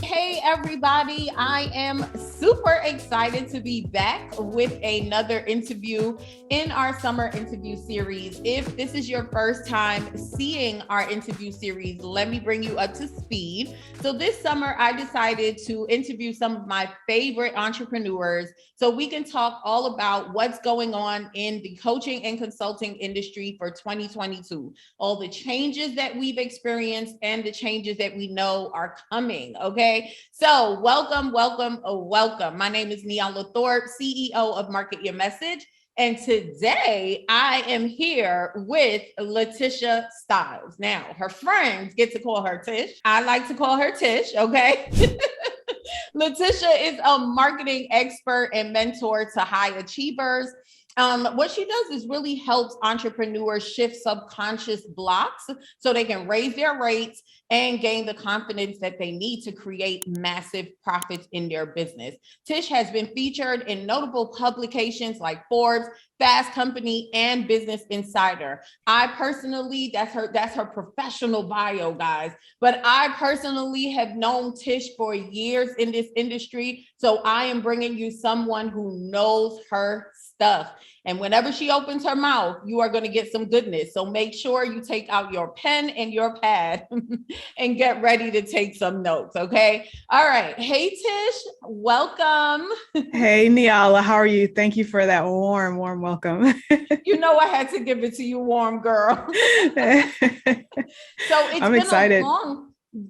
Hey everybody, I am super excited to be back with another interview in our summer interview series. If this is your first time seeing our interview series, let me bring you up to speed. So this summer, I decided to interview some of my favorite entrepreneurs so we can talk all about what's going on in the coaching and consulting industry for 2022, all the changes that we've experienced and the changes that we know are coming, okay? So welcome. My name is Nyala Thorpe, CEO of Market Your Message. And today I am here with Latisha Styles. Now, her friends get to call her Tish. I like to call her Tish, okay? Latisha is a marketing expert and mentor to high achievers. What she does is really helps entrepreneurs shift subconscious blocks so they can raise their rates and gain the confidence that they need to create massive profits in their business. Tish has been featured in notable publications like Forbes, Fast Company, and Business Insider. I personally, that's her professional bio, guys, but I personally have known Tish for years in this industry. So I am bringing you someone who knows her stuff. And whenever she opens her mouth, you are going to get some goodness. So make sure you take out your pen and your pad and get ready to take some notes. Okay. All right. Hey, Tish, welcome. Hey, Nyala, how are you? Thank you for that warm welcome. You know, I had to give it to you warm, girl. I'm excited.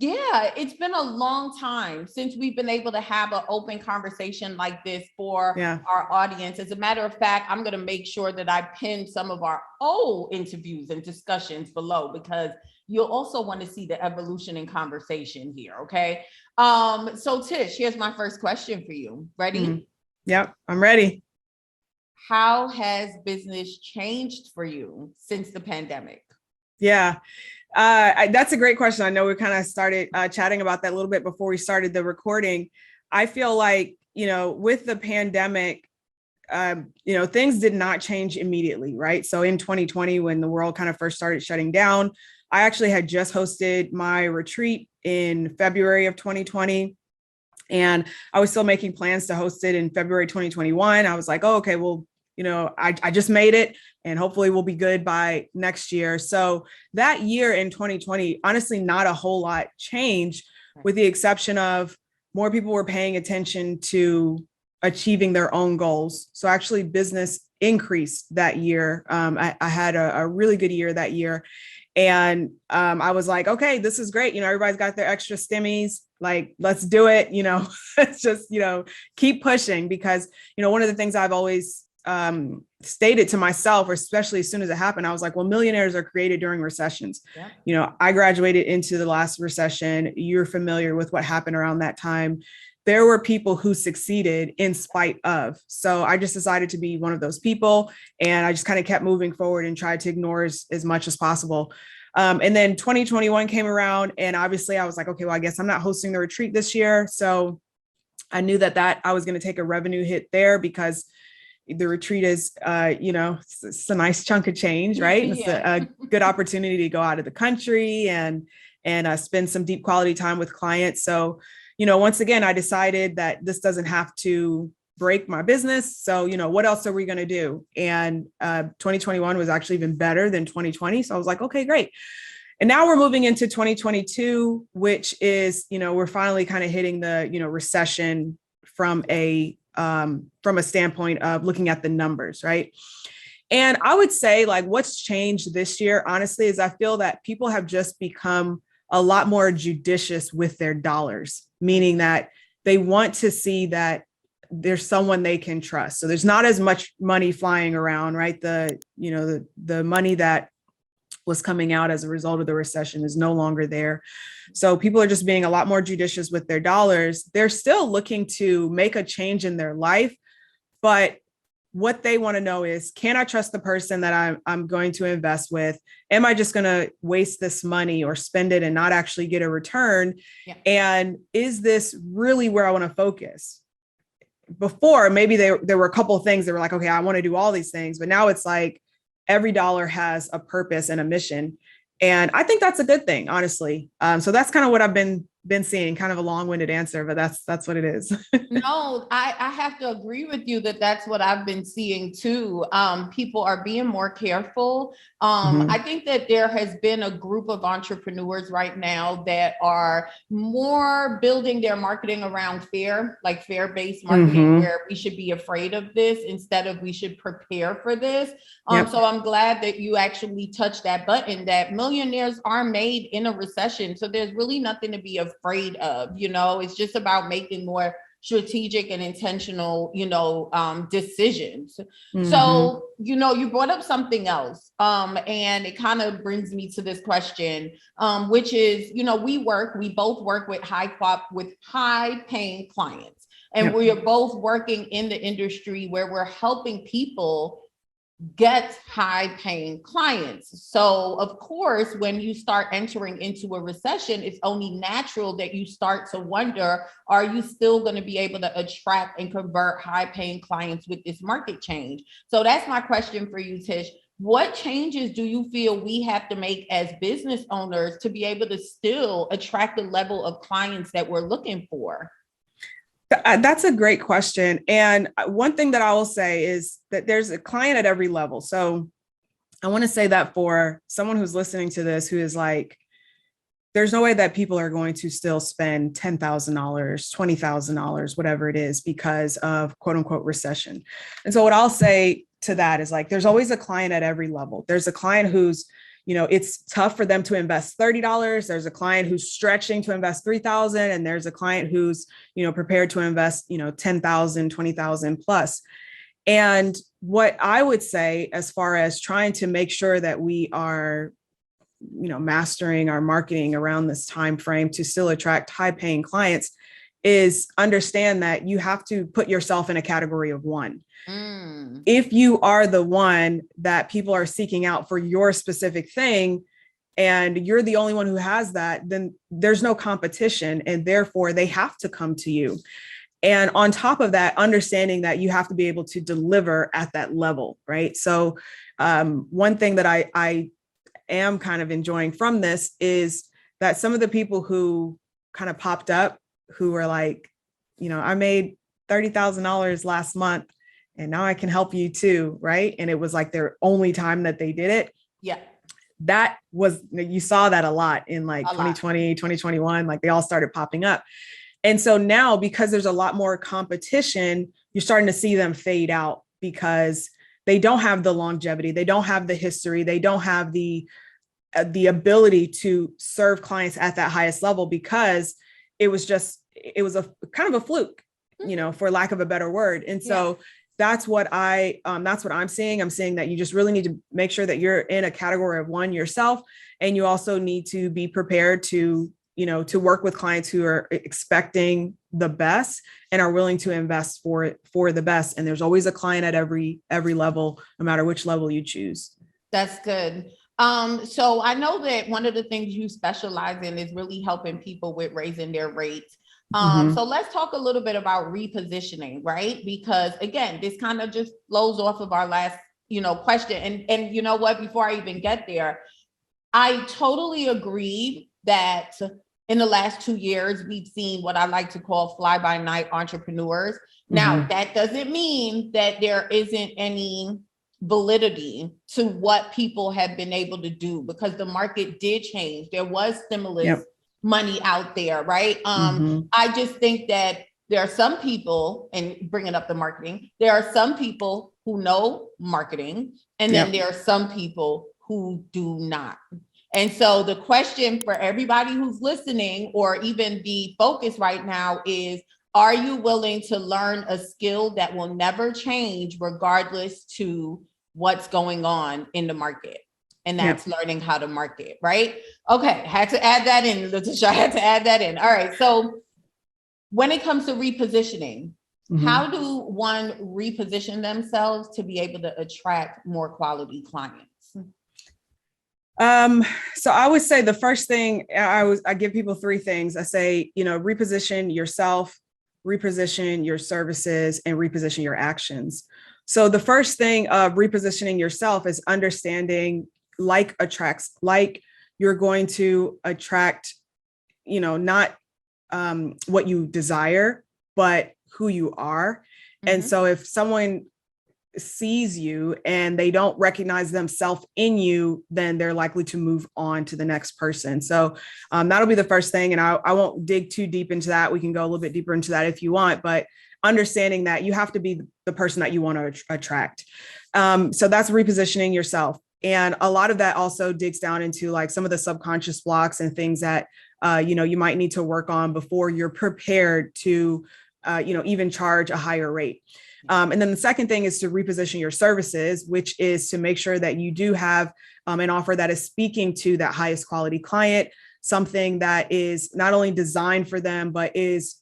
It's been a long time since we've been able to have an open conversation like this for our audience. As a matter of fact, I'm going to make sure that I pin some of our old interviews and discussions below because you'll also want to see the evolution in conversation here. Okay. So Tish, here's my first question for you. Ready? Mm-hmm. Yep, I'm ready. How has business changed for you since the pandemic? Yeah. That's a great question. I know we kind of started chatting about that a little bit before we started the recording. I feel like, with the pandemic, things did not change immediately, right? So in 2020, when the world kind of first started shutting down, I actually had just hosted my retreat in February of 2020. And I was still making plans to host it in February 2021. I was like, oh, okay, well, I just made it and hopefully we'll be good by next year. So that year in 2020, honestly, not a whole lot changed with the exception of more people were paying attention to achieving their own goals. So actually business increased that year. I had a really good year that year. And I was like, okay, this is great. Everybody's got their extra stimmies. Like, let's do it. Let's just, keep pushing because, one of the things I've always stated to myself, or especially as soon as it happened, I was like, well, millionaires are created during recessions. Yeah. I graduated into the last recession. You're familiar with what happened around that time. There were people who succeeded in spite of. So I just decided to be one of those people. And I just kind of kept moving forward and tried to ignore as much as possible. And then 2021 came around and obviously I was like, okay, well, I guess I'm not hosting the retreat this year. So I knew that I was going to take a revenue hit there because the retreat is, it's a nice chunk of change, right? Yeah. It's a good opportunity to go out of the country and spend some deep quality time with clients. So, once again, I decided that this doesn't have to break my business. So, what else are we going to do? And 2021 was actually even better than 2020. So I was like, okay, great. And now we're moving into 2022, which is, we're finally kind of hitting the, recession from a standpoint of looking at the numbers, right? And I would say like what's changed this year, honestly, is I feel that people have just become a lot more judicious with their dollars, meaning that they want to see that there's someone they can trust. So there's not as much money flying around, right? The money that was coming out as a result of the recession is no longer there. So people are just being a lot more judicious with their dollars. They're still looking to make a change in their life, but what they want to know is, can I trust the person that I'm going to invest with? Am I just going to waste this money or spend it and not actually get a return? Yeah. And is this really where I want to focus? Before, maybe there were a couple of things that were like, okay, I want to do all these things, but now it's like every dollar has a purpose and a mission. And I think that's a good thing, honestly. So that's kind of what I've been seeing, kind of a long-winded answer, but that's what it is. No, I have to agree with you that that's what I've been seeing too. People are being more careful. I think that there has been a group of entrepreneurs right now that are more building their marketing around fear, like fear-based marketing, where we should be afraid of this instead of we should prepare for this. So I'm glad that you actually touched that button, that millionaires are made in a recession. So there's really nothing to be afraid of. It's just about making more strategic and intentional, decisions. So, you brought up something else. And it kind of brings me to this question, which is, we both work with high paying clients. And we are both working in the industry where we're helping people get high paying clients. So of course, when you start entering into a recession, it's only natural that you start to wonder, are you still going to be able to attract and convert high paying clients with this market change? So that's my question for you, Tish. What changes do you feel we have to make as business owners to be able to still attract the level of clients that we're looking for? That's a great question. And one thing that I will say is that there's a client at every level. So I want to say that for someone who's listening to this, who is like, there's no way that people are going to still spend $10,000, $20,000, whatever it is, because of quote unquote recession. And so what I'll say to that is like, there's always a client at every level. There's a client who's, it's tough for them to invest $30. There's a client who's stretching to invest $3,000. And there's a client who's, prepared to invest, $10,000, $20,000 plus. And what I would say, as far as trying to make sure that we are, mastering our marketing around this time frame to still attract high paying clients, is understand that you have to put yourself in a category of one. If you are the one that people are seeking out for your specific thing, and you're the only one who has that, then there's no competition, and therefore they have to come to you. And on top of that, understanding that you have to be able to deliver at that level, right? So one thing that I am kind of enjoying from this is that some of the people who kind of popped up, who were like, I made $30,000 last month, and now I can help you too, right? And it was like their only time that they did it. Yeah. That was, you saw that a lot in like 2020, 2021, like they all started popping up. And so now, because there's a lot more competition, you're starting to see them fade out because they don't have the longevity, they don't have the history, they don't have the ability to serve clients at that highest level, because it was a kind of a fluke, for lack of a better word. And so that's what I'm seeing. I'm seeing that you just really need to make sure that you're in a category of one yourself. And you also need to be prepared to, to work with clients who are expecting the best and are willing to invest for the best. And there's always a client at every level, no matter which level you choose. That's good. So I know that one of the things you specialize in is really helping people with raising their rates. So let's talk a little bit about repositioning, right? Because again, this kind of just flows off of our last, question. And you know what, before I even get there, I totally agree that in the last 2 years, we've seen what I like to call fly by night entrepreneurs. Now, that doesn't mean that there isn't any validity to what people have been able to do, because the market did change. There was stimulus money out there, right? I just think that there are some people, and bringing up the marketing, there are some people who know marketing, and then there are some people who do not. And so the question for everybody who's listening, or even the focus right now, is, are you willing to learn a skill that will never change regardless to what's going on in the market? And that's learning how to market, right? Okay, had to add that in, Latisha. I had to add that in. All right, so when it comes to repositioning, how do one reposition themselves to be able to attract more quality clients? So I would say the first thing, I give people 3 things. I say, reposition yourself, reposition your services, and reposition your actions. So the first thing of repositioning yourself is understanding like attracts like. you're going to attract, not what you desire, but who you are. And so if someone sees you and they don't recognize themselves in you, then they're likely to move on to the next person. So that'll be the first thing. And I won't dig too deep into that. We can go a little bit deeper into that if you want, but understanding that you have to be the person that you want to attract. So that's repositioning yourself. And a lot of that also digs down into like some of the subconscious blocks and things that, you might need to work on before you're prepared to, even charge a higher rate. And then the second thing is to reposition your services, which is to make sure that you do have an offer that is speaking to that highest quality client, something that is not only designed for them, but is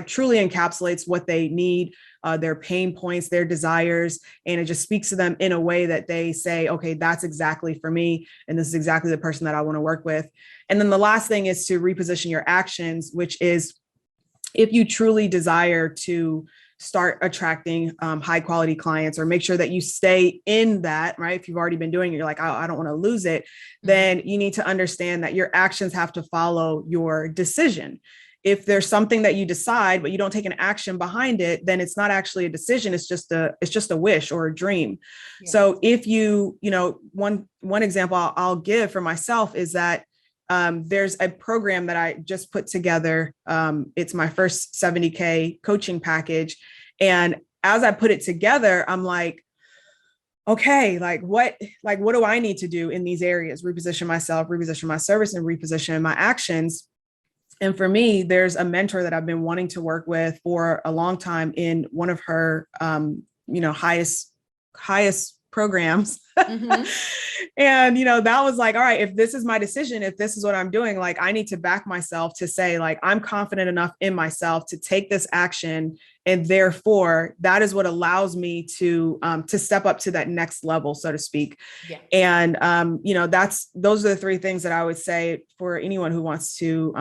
truly encapsulates what they need, their pain points, their desires, and it just speaks to them in a way that they say, okay, that's exactly for me. And this is exactly the person that I want to work with. And then the last thing is to reposition your actions, which is if you truly desire to start attracting high quality clients, or make sure that you stay in that, right? If you've already been doing it, you're like, I don't want to lose it. Then you need to understand that your actions have to follow your decision. If there's something that you decide, but you don't take an action behind it, then it's not actually a decision. It's just a wish or a dream. Yeah. So if one example I'll give for myself is that there's a program that I just put together. It's my first 70K coaching package. And as I put it together, I'm like, okay, what do I need to do in these areas? Reposition myself, reposition my service, and reposition my actions. And for me, there's a mentor that I've been wanting to work with for a long time in one of her, highest programs. And, that was like, all right, if this is my decision, if this is what I'm doing, like, I need to back myself to say, like, I'm confident enough in myself to take this action. And therefore that is what allows me to step up to that next level, so to speak. Yeah. And, those are the three things that I would say for anyone who wants to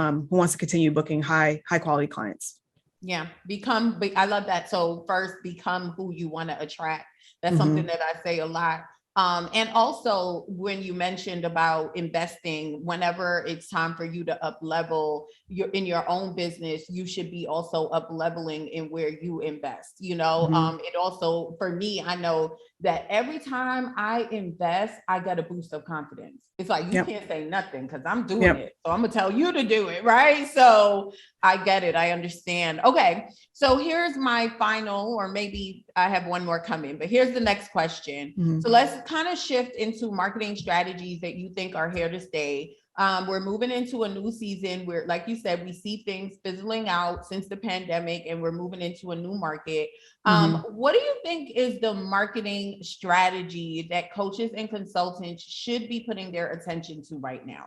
continue booking high quality clients. Yeah. I love that. So first, become who you want to attract. That's something that I say a lot. And also when you mentioned about investing, whenever it's time for you to up level in your own business, you should be also up leveling in where you invest. It also, for me, I know that every time I invest, I get a boost of confidence. It's like, you can't say nothing because I'm doing it. So I'm gonna tell you to do it, right? So I get it. I understand. Okay. So here's my final, or maybe I have one more coming, but here's the next question. So let's kind of shift into marketing strategies that you think are here to stay. We're moving into a new season where, like you said, we see things fizzling out since the pandemic, and we're moving into a new market. What do you think is the marketing strategy that coaches and consultants should be putting their attention to right now?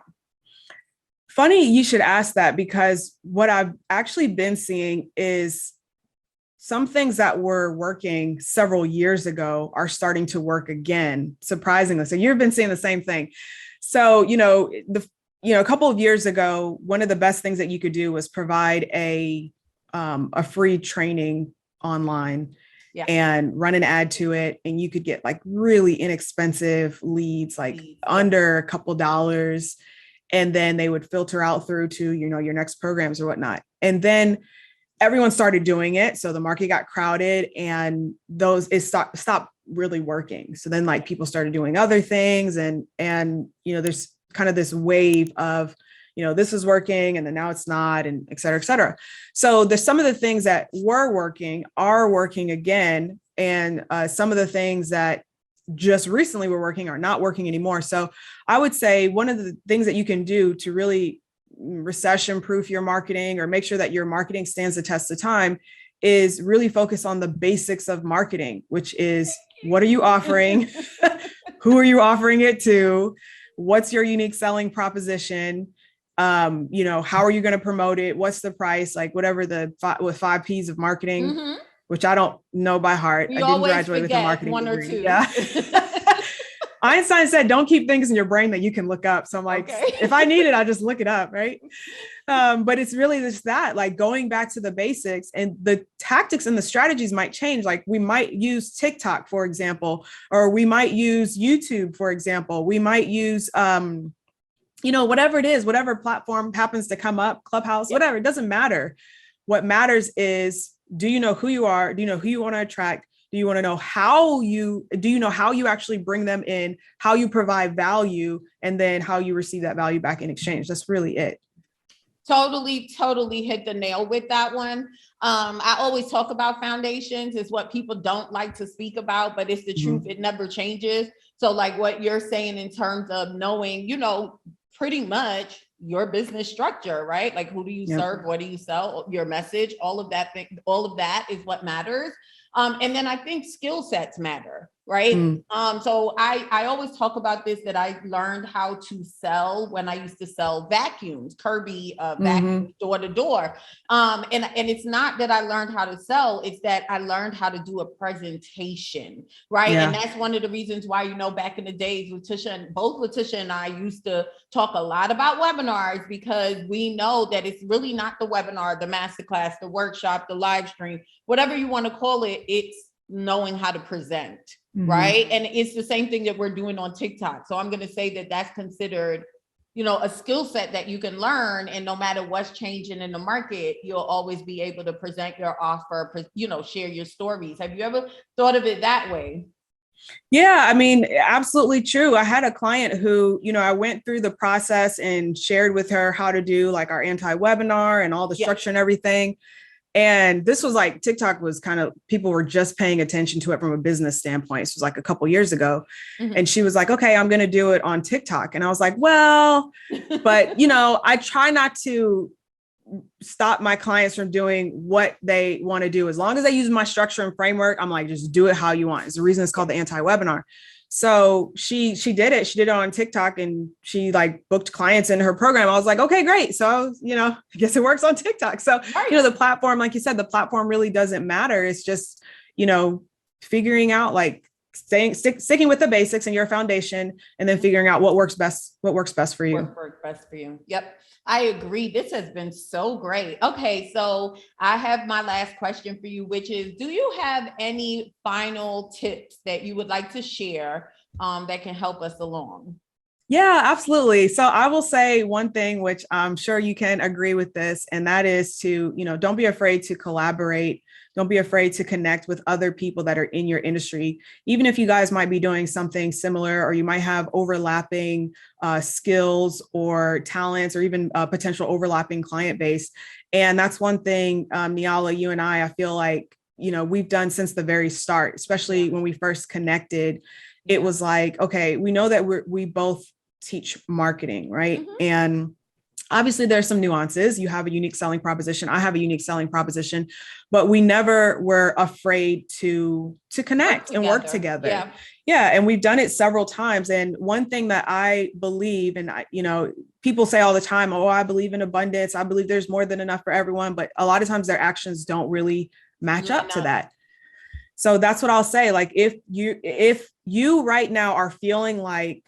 Funny you should ask that, because what I've actually been seeing is some things that were working several years ago are starting to work again, surprisingly. So you've been seeing the same thing. So, a couple of years ago, one of the best things that you could do was provide a free training online and run an ad to it. And you could get like really inexpensive leads, under a couple dollars. And then they would filter out through to, your next programs or whatnot. And then everyone started doing it. So the market got crowded, and stopped really working. So then people started doing other things, and there's kind of this wave of, this is working and then now it's not, and et cetera, et cetera. So there's some of the things that were working are working again. And some of the things that just recently were working are not working anymore. So I would say one of the things that you can do to really recession-proof your marketing, or make sure that your marketing stands the test of time, is really focus on the basics of marketing, which is, what are you offering? Who are you offering it to? What's your unique selling proposition? How are you going to promote it? What's the price? Whatever with 5 P's of marketing, which I don't know by heart. I didn't graduate with a marketing one degree. Or two. Yeah. Einstein said, don't keep things in your brain that you can look up. So I'm like, if I need it, I'll just look it up. Right. But it's really just that, going back to the basics, and the tactics and the strategies might change. We might use TikTok, for example, or we might use YouTube, for example. We might use, whatever it is, whatever platform happens to come up, Clubhouse, whatever, it doesn't matter. What matters is, do you know who you are? Do you know who you want to attract? Do you want to know do you know how you actually bring them in, how you provide value, and then how you receive that value back in exchange? That's really it. Totally hit the nail with that one. I always talk about foundations. It's what people don't like to speak about, but it's the truth. It never changes. So like what you're saying in terms of knowing, pretty much your business structure, right? Like, who do you serve? What do you sell? Your message, all of that is what matters. And then I think skill sets matter, right? So I always talk about this, that I learned how to sell when I used to sell vacuums, Kirby vacuums, door to door. And it's not that I learned how to sell, it's that I learned how to do a presentation, right? And that's one of the reasons why, back in the days, both Latisha and I used to talk a lot about webinars, because we know that it's really not the webinar, the masterclass, the workshop, the live stream, whatever you want to call it, it's knowing how to present, right? And it's the same thing that we're doing on TikTok. So I'm going to say that that's considered, a skill set that you can learn, and no matter what's changing in the market, you'll always be able to present your offer, share your stories. Have you ever thought of it that way? Yeah, I mean, absolutely true. I had a client who, I went through the process and shared with her how to do like our anti-webinar and all the structure and everything. And this was like, TikTok was people were just paying attention to it from a business standpoint. This was like a couple years ago. And she was like, okay, I'm going to do it on TikTok. And I was like, well, but I try not to stop my clients from doing what they want to do. As long as they use my structure and framework, I'm like, just do it how you want. It's the reason it's called the anti-webinar. So she did it. She did it on TikTok, and she like booked clients in her program. I was like, okay, great. So, I guess it works on TikTok. So, the platform, like you said, the platform really doesn't matter. It's just, figuring out, like sticking with the basics and your foundation, and then figuring out what works best for you. What works best for you. Yep. I agree. This has been so great. Okay. So I have my last question for you, which is, do you have any final tips that you would like to share that can help us along? Yeah, absolutely. So I will say one thing, which I'm sure you can agree with this, and that is to, don't be afraid to collaborate. Don't be afraid to connect with other people that are in your industry, even if you guys might be doing something similar, or you might have overlapping skills or talents, or even potential overlapping client base. And that's one thing, Nyala, you and I feel like, we've done since the very start, especially when we first connected. It was like, okay, we know that we both teach marketing, right? And obviously there's some nuances. You have a unique selling proposition. I have a unique selling proposition, but we never were afraid to connect and work together. Yeah. And we've done it several times. And one thing that I believe, and people say all the time, oh, I believe in abundance. I believe there's more than enough for everyone. But a lot of times their actions don't really match up to that. So that's what I'll say. Like, if you right now are feeling like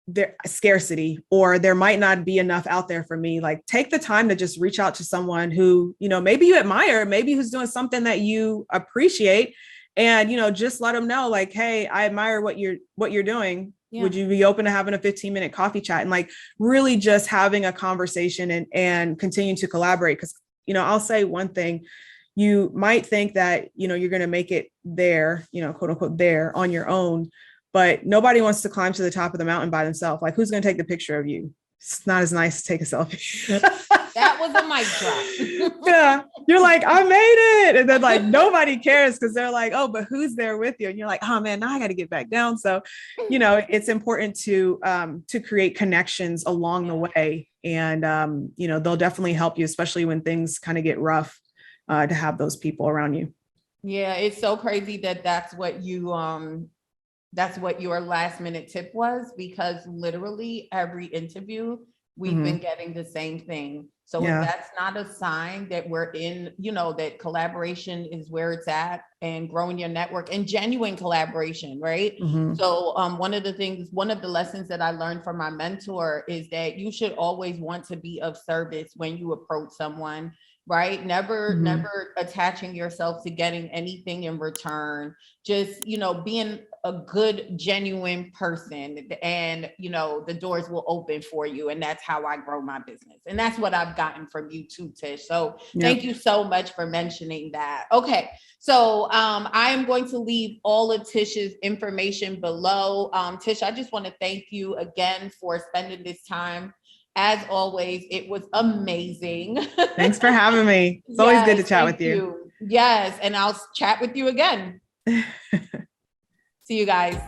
there scarcity, or there might not be enough out there for me, like, take the time to just reach out to someone who, maybe you admire, maybe who's doing something that you appreciate, and, just let them know, like, hey, I admire what you're doing. Yeah. Would you be open to having a 15-minute coffee chat, and like really just having a conversation and continue to collaborate? Because, I'll say one thing. You might think that, you're going to make it there, quote unquote, there on your own, but nobody wants to climb to the top of the mountain by themselves. Like, who's going to take the picture of you? It's not as nice to take a selfie. That was a mic drop. Yeah. You're like, I made it. And then like, nobody cares, because they're like, oh, but who's there with you? And you're like, oh man, now I got to get back down. So, it's important to create connections along the way. And, they'll definitely help you, especially when things kind of get rough. To have those people around you. Yeah, it's so crazy that that's what your last minute tip was, because literally every interview we've been getting the same thing. So if that's not a sign that we're in, that collaboration is where it's at, and growing your network and genuine collaboration, right? So one of the lessons that I learned from my mentor is that you should always want to be of service when you approach someone. Right? Never attaching yourself to getting anything in return. Just, being a good, genuine person, and, you know, the doors will open for you. And that's how I grow my business. And that's what I've gotten from you too, Tish. So thank you so much for mentioning that. Okay. So I am going to leave all of Tish's information below. Tish, I just want to thank you again for spending this time. As always, it was amazing. Thanks for having me. It's always good to chat with you. Yes. And I'll chat with you again. See you guys.